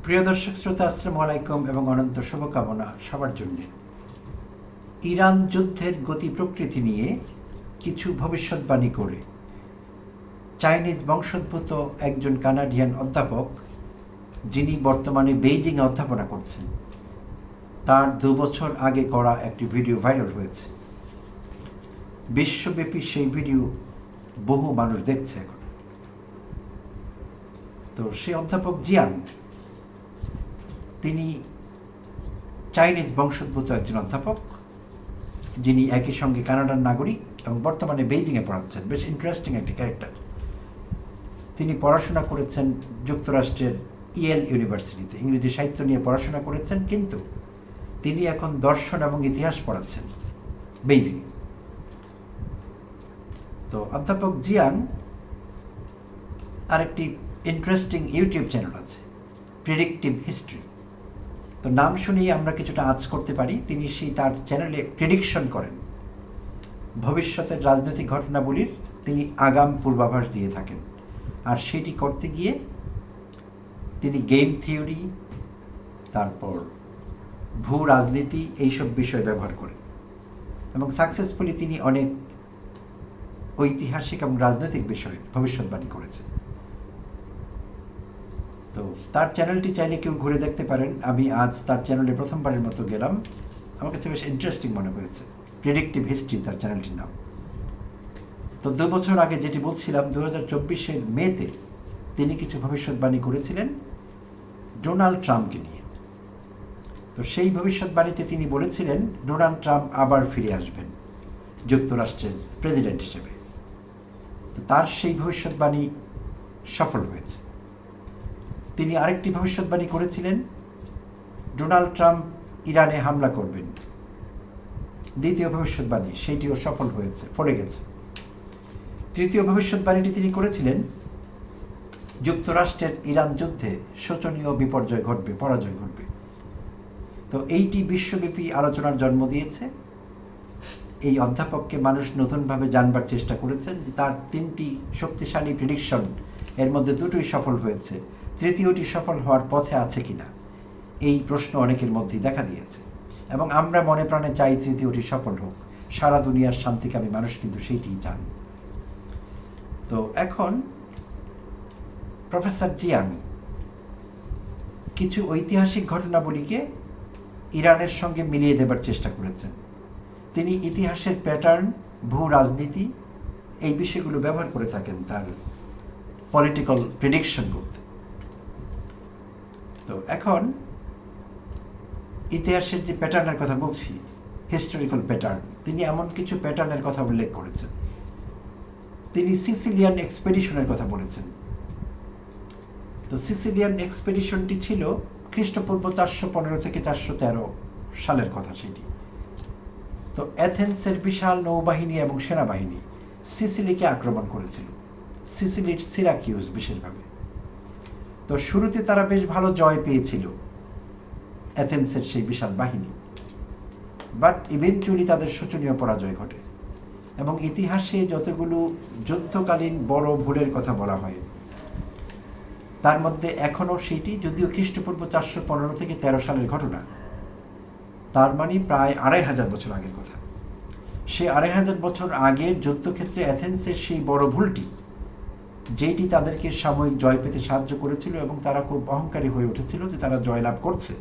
প্রিয় দর্শক শ্রোতা, আসসালামু আলাইকুম এবং অনন্ত শুভকামনা সবার জন্য। ইরান যুদ্ধের গতি প্রকৃতি নিয়ে কিছু ভবিষ্যৎবাণী করে চাইনিজ বংশোদ্ভূত একজন কানাডিয়ান অধ্যাপক, যিনি বর্তমানে বেইজিংয়ে অধ্যাপনা করছেন, তার 2 বছর আগে করা একটি ভিডিও ভাইরাল হয়েছে। বিশ্বব্যাপী সেই ভিডিও বহু মানুষ দেখছে এখন। তো সেই অধ্যাপক জিয়াং, তিনি চাইনিজ বংশোদ্ভূত একজন অধ্যাপক, যিনি একই সঙ্গে কানাডার নাগরিক এবং বর্তমানে বেইজিংয়ে পড়াচ্ছেন। বেশ ইন্টারেস্টিং একটি ক্যারেক্টার। তিনি পড়াশোনা করেছেন যুক্তরাষ্ট্রের ইয়েল ইউনিভার্সিটিতে, ইংরেজি সাহিত্য নিয়ে পড়াশোনা করেছেন, কিন্তু তিনি এখন দর্শন এবং ইতিহাস পড়াচ্ছেন বেইজিংয়ে। তো অধ্যাপক জিয়াং আরেকটি ইন্টারেস্টিং ইউটিউব চ্যানেল আছে, প্রেডিক্টিভ হিস্ট্রি। তো নাম শুনেই আমরা কিছুটা আঁচ করতে পারি। তিনি তার চ্যানেলে প্রেডিকশন করেন, ভবিষ্যতের রাজনৈতিক ঘটনাবলীর তিনি আগাম পূর্বাভাস দিয়ে থাকেন। আর সেটি করতে গিয়ে তিনি গেম থিওরি, তারপর ভূ রাজনীতি, এইসব বিষয় ব্যবহার করেন এবং সাকসেসফুলি তিনি অনেক ঐতিহাসিক এবং রাজনৈতিক বিষয়ে ভবিষ্যৎবাণী করেছেন। তো তার চ্যানেলটি চাইলে কেউ ঘুরে দেখতে পারেন। আমি আজ তার চ্যানেলে প্রথমবারের মতো গেলাম, আমার কাছে বেশ ইন্টারেস্টিং মনে হয়েছে। প্রেডিক্টিভ হিস্ট্রি তার চ্যানেলটির নাম। তো 2 বছর আগে যেটি বলছিলাম, 2024-এর মেতে তিনি কিছু ভবিষ্যৎবাণী করেছিলেন ডোনাল্ড ট্রাম্পকে নিয়ে। তো সেই ভবিষ্যৎবাণীতে তিনি বলেছিলেন ডোনাল্ড ট্রাম্প আবার ফিরে আসবেন যুক্তরাষ্ট্রের প্রেসিডেন্ট হিসেবে। তো তার সেই ভবিষ্যৎবাণী সফল হয়েছে। তিনি আরেকটি ভবিষ্যৎবাণী করেছিলেন ডোনাল্ড ট্রাম্প ইরানে হামলা করবেন। দ্বিতীয় ভবিষ্যৎবাণী, সেইটিও সফল হয়েছে, ফলে গেছে। তৃতীয় ভবিষ্যৎবাণীটি তিনি করেছিলেন যুক্তরাষ্ট্রের ইরান যুদ্ধে শোচনীয় বিপর্যয় ঘটবে, পরাজয় ঘটবে। তো এইটি বিশ্বব্যাপী আলোচনার জন্ম দিয়েছে। এই অধ্যাপককে মানুষ নতুনভাবে জানবার চেষ্টা করেছেন যে তার 3টি শক্তিশালী প্রেডিকশন, এর মধ্যে 2টোই সফল হয়েছে, তৃতীয়টি সফল হওয়ার পথে আছে কিনা, এই প্রশ্ন অনেকের মধ্যেই দেখা দিয়েছে। এবং আমরা মনে প্রাণে চাই তৃতীয়টি সফল হোক। সারা দুনিয়ার শান্তিকামী মানুষ কিন্তু সেইটিই চান। তো এখন প্রফেসর জিয়াং কিছু ঐতিহাসিক ঘটনাবলীকে ইরানের সঙ্গে মিলিয়ে দেবার চেষ্টা করেছেন। তিনি ইতিহাসের প্যাটার্ন, ভূ রাজনীতি, এই বিষয়গুলো ব্যবহার করে থাকেন তার পলিটিক্যাল প্রেডিকশন করতে। তো এখন ইতিহাসের যে প্যাটার্নের কথা বলছি, হিস্টোরিক্যাল প্যাটার্ন, তিনি এমন কিছু প্যাটার্নের কথা উল্লেখ করেছেন। তিনি সিসিলিয়ান এক্সপেডিশনের কথা বলেছেন। তো সিসিলিয়ান এক্সপেডিশনটি ছিল খ্রিস্টপূর্ব 415 থেকে 413 সালের কথা সেটি। তো অ্যাথেন্সের বিশাল নৌবাহিনী এবং সেনাবাহিনী সিসিলিকে আক্রমণ করেছিল, সিসিলির সিরাকিউস বিশেষভাবে। তো শুরুতে তারা বেশ ভালো জয় পেয়েছিল, অ্যাথেন্সের সেই বিশাল বাহিনী, বাট ইভেনচুয়ালি তাদের শোচনীয় পরাজয় ঘটে। এবং ইতিহাসে যতগুলো যুদ্ধকালীন বড় ভুলের কথা বলা হয়, তার মধ্যে এখনও সেইটি, যদিও খ্রিস্টপূর্ব 415 থেকে 13 সালের ঘটনা, তার মানে প্রায় 2500 বছর আগের কথা। সে 2500 বছর আগের যুদ্ধক্ষেত্রে অ্যাথেন্সের সেই বড় ভুলটি, যেটি তাদেরকে সাময়িক জয় পেতে সাহায্য করেছিল এবং তারা খুব অহংকারী হয়ে উঠেছিল যে তারা জয়লাভ করছে,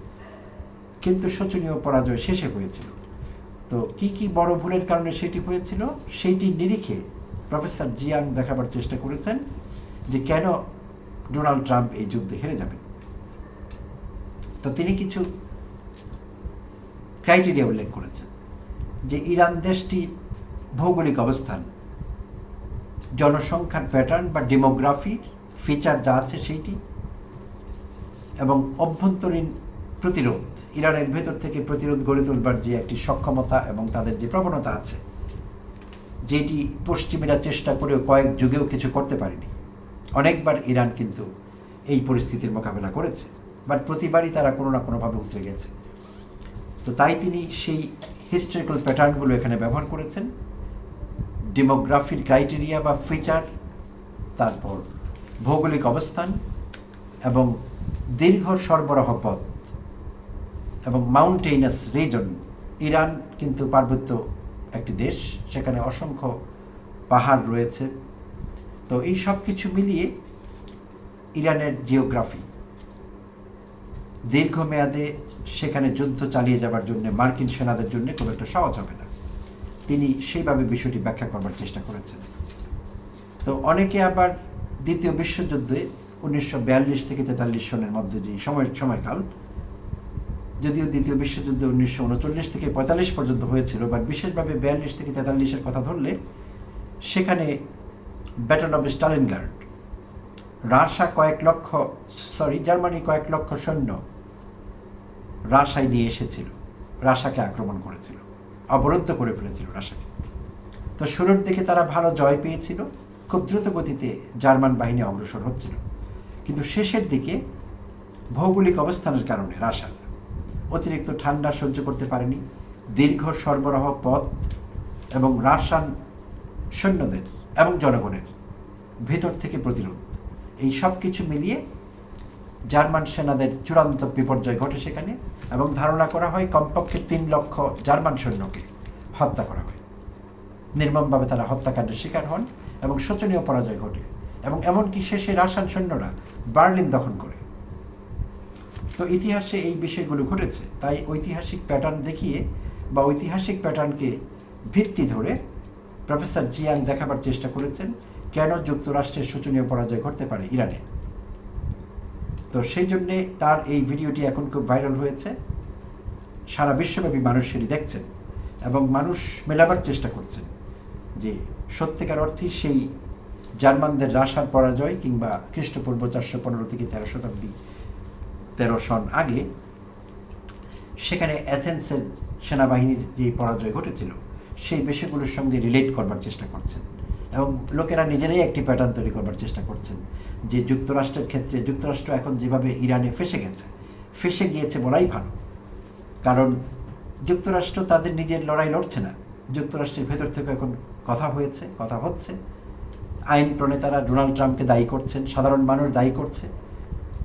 কিন্তু শোচনীয় পরাজয় শেষে হয়েছিল। তো কি কি বড় ভুলের কারণে সেটি হয়েছিল, সেইটি নিরিখে প্রফেসর জিয়াং দেখাবার চেষ্টা করেছেন যে কেন ডোনাল্ড ট্রাম্প এই যুদ্ধে হেরে যাবেন। তো তিনি কিছু ক্রাইটেরিয়া উল্লেখ করেছেন যে ইরান দেশটি ভৌগোলিক অবস্থান, জনসংখ্যার প্যাটার্ন বা ডেমোগ্রাফির ফিচার যা আছে সেইটি, এবং অভ্যন্তরীণ প্রতিরোধ, ইরানের ভেতর থেকে প্রতিরোধ গড়ে তোলবার যে একটি সক্ষমতা এবং তাদের যে প্রবণতা আছে, যেটি পশ্চিমীরা চেষ্টা করেও কয়েক যুগেও কিছু করতে পারেনি। অনেকবার ইরান কিন্তু এই পরিস্থিতির মোকাবেলা করেছে, বাট প্রতিবারই তারা কোনো না কোনোভাবে উতরে গেছে। তো তাই তিনি সেই হিস্টোরিক্যাল প্যাটার্নগুলো এখানে ব্যবহার করেছেন, ডেমোগ্রাফির ক্রাইটেরিয়া বা ফিচার, তারপর ভৌগোলিক অবস্থান এবং দীর্ঘ সরবরাহ পথ এবং মাউন্টেইনাস রিজন। ইরান কিন্তু পার্বত্য একটি দেশ, সেখানে অসংখ্য পাহাড় রয়েছে। তো এই সব কিছু মিলিয়ে ইরানের জিওগ্রাফি দীর্ঘমেয়াদে সেখানে যুদ্ধ চালিয়ে যাবার জন্য মার্কিন সেনাদের জন্য খুব একটা সহজ হবে না। তিনি সেইভাবে বিষয়টি ব্যাখ্যা করবার চেষ্টা করেছেন। তো অনেকে আবার দ্বিতীয় বিশ্বযুদ্ধে 1942 থেকে 43 সনের মধ্যে যে সময়কাল, যদিও দ্বিতীয় বিশ্বযুদ্ধে 1939 থেকে 45 পর্যন্ত হয়েছিল, বাট বিশেষভাবে 42 থেকে 43-এর কথা ধরলে সেখানে ব্যাটল অফ স্টালিনগ্রাড, জার্মানি কয়েক লক্ষ সৈন্য রাশায় নিয়ে এসেছিল, রাশাকে আক্রমণ করেছিল, অবরুদ্ধ করে ফেলেছিল রাশাকে। তো শুরুর দিকে তারা ভালো জয় পেয়েছিল, খুব দ্রুত গতিতে জার্মান বাহিনী অগ্রসর হচ্ছিল, কিন্তু শেষের দিকে ভৌগোলিক অবস্থানের কারণে রাশার অতিরিক্ত ঠান্ডা সহ্য করতে পারেনি, দীর্ঘ সরবরাহ পথ এবং রাশান সৈন্যদের এবং জনগণের ভেতর থেকে প্রতিরোধ, এই সব কিছু মিলিয়ে জার্মান সেনাদের চূড়ান্ত বিপর্যয় ঘটে সেখানে, এবং ধারণা করা হয় কমপক্ষে 3 লক্ষ জার্মান সৈন্যকে হত্যা করা হয়। নির্মমভাবে তারা হত্যাকাণ্ডের শিকার হন এবং শোচনীয় পরাজয় ঘটে, এবং এমনকি শেষে রাশান সৈন্যরা বার্লিন দখল করে। তো ইতিহাসে এই বিষয়গুলো ঘটেছে। তাই ঐতিহাসিক প্যাটার্ন দেখিয়ে বা ঐতিহাসিক প্যাটার্নকে ভিত্তি ধরে প্রফেসর জিয়াং দেখাবার চেষ্টা করেছেন কেন যুক্তরাষ্ট্রের শোচনীয় পরাজয় ঘটতে পারে ইরানে। তো সেই জন্যে তার এই ভিডিওটি এখন খুব ভাইরাল হয়েছে, সারা বিশ্বব্যাপী মানুষ সেটি দেখছেন এবং মানুষ মেলাবার চেষ্টা করছেন যে সত্যিকার অর্থে সেই জার্মানদের রাশার পরাজয়, কিংবা খ্রিস্টপূর্ব 415 থেকে 13 শতাব্দী 13 সন আগে সেখানে অ্যাথেন্সের সেনাবাহিনীর যে পরাজয় ঘটেছিল সেই বিষয়গুলোর সঙ্গে রিলেট করবার চেষ্টা করছেন, এবং লোকেরা নিজেরাই একটি প্যাটার্ন তৈরি করবার চেষ্টা করছেন যে যুক্তরাষ্ট্রের ক্ষেত্রে যুক্তরাষ্ট্র এখন যেভাবে ইরানে ফেসে গিয়েছে বলাই ভালো, কারণ যুক্তরাষ্ট্র তাদের নিজের লড়াই লড়ছে না, যুক্তরাষ্ট্রের ভেতর থেকে এখন কথা হচ্ছে। আইন প্রণেতারা ডোনাল্ড ট্রাম্পকে দায়ী করছেন, সাধারণ মানুষ দায়ী করছে,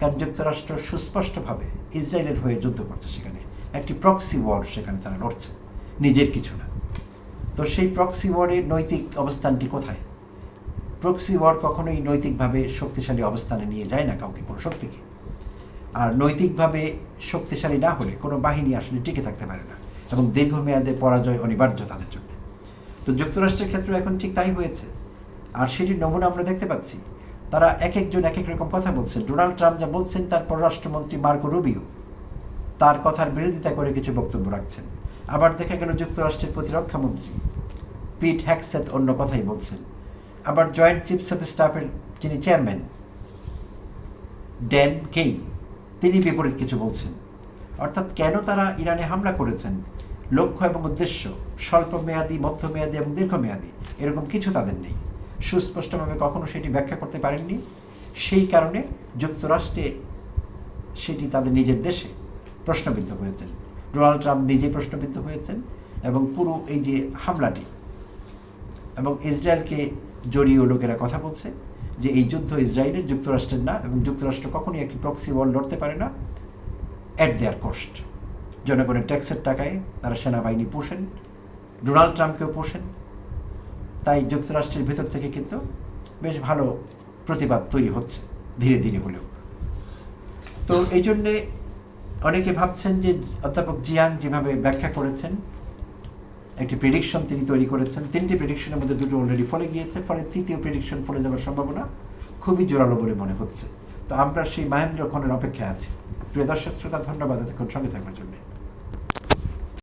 কারণ যুক্তরাষ্ট্র সুস্পষ্টভাবে ইসরায়েলের হয়ে যুদ্ধ করছে, সেখানে একটি প্রক্সি ওয়ার সেখানে তারা লড়ছে, নিজের কিছু না। তো সেই প্রক্সি ওয়ারের নৈতিক অবস্থানটি কোথায়? প্রক্সি ওয়ার কখনোই নৈতিকভাবে শক্তিশালী অবস্থানে নিয়ে যায় না কাউকে, কোনো শক্তিকে। আর নৈতিকভাবে শক্তিশালী না হলে কোনো বাহিনী আসলে টিকে থাকতে পারে না, এবং দীর্ঘমেয়াদে পরাজয় অনিবার্য তাদের জন্য। তো যুক্তরাষ্ট্রের ক্ষেত্রে এখন ঠিক তাই হয়েছে, আর সেটির নমুনা আমরা দেখতে পাচ্ছি। তারা এক একজন এক এক রকম কথা বলছেন। ডোনাল্ড ট্রাম্প যা বলছেন, তার পররাষ্ট্রমন্ত্রী মার্কো রুবিও তার কথার বিরোধিতা করে কিছু বক্তব্য রাখছেন। আবার দেখা গেল যুক্তরাষ্ট্রের প্রতিরক্ষা মন্ত্রী পিট হ্যাকসেথ অন্য কথাই বলছেন। আবার জয়েন্ট চিফস অফ স্টাফের যিনি চেয়ারম্যান ড্যান কেইন, তিনি বিপরীত কিছু বলছেন। অর্থাৎ কেন তারা ইরানে হামলা করেছেন, লক্ষ্য এবং উদ্দেশ্য স্বল্পমেয়াদী, মধ্যমেয়াদী এবং দীর্ঘমেয়াদী এরকম কিছু তাদের নেই, সুস্পষ্টভাবে কখনো সেটি ব্যাখ্যা করতে পারেননি। সেই কারণে যুক্তরাষ্ট্রে সেটি তাদের নিজের দেশে প্রশ্নবিদ্ধ হয়েছেন, ডোনাল্ড ট্রাম্প নিজেই প্রশ্নবিদ্ধ হয়েছেন, এবং পুরো এই যে হামলাটি, এবং ইসরায়েলকে জড়িয়ে লোকেরা কথা বলছে যে এই যুদ্ধ ইসরায়েলের, যুক্তরাষ্ট্রের না, এবং যুক্তরাষ্ট্র কখনই একটি প্রক্সি ওয়ার লড়তে পারে না অ্যাট দেয়ার কস্ট। জনগণের ট্যাক্সের টাকায় তারা সেনাবাহিনী পোষেন, ডোনাল্ড ট্রাম্পকেও পোষেন। তাই যুক্তরাষ্ট্রের ভেতর থেকে কিন্তু বেশ ভালো প্রতিবাদ তৈরি হচ্ছে ধীরে ধীরে হলেও। তো এই জন্যে অনেকে ভাবছেন যে অধ্যাপক জিয়াং যেভাবে ব্যাখ্যা করেছেন, একটি প্রেডিকশন তিনি তৈরি করেছেন, 3টি প্রেডিকশনের মধ্যে 2টো অলরেডি ফলে গিয়েছে, ফলে 3য় প্রেডিকশন ফলে যাওয়ার সম্ভাবনা খুবই জোরালো বলে মনে হচ্ছে। তো আমরা সেই মহেন্দ্র ক্ষণের অপেক্ষায় আছি। প্রিয় দর্শক শ্রোতা, ধন্যবাদ এতক্ষণ সঙ্গে থাকার জন্য।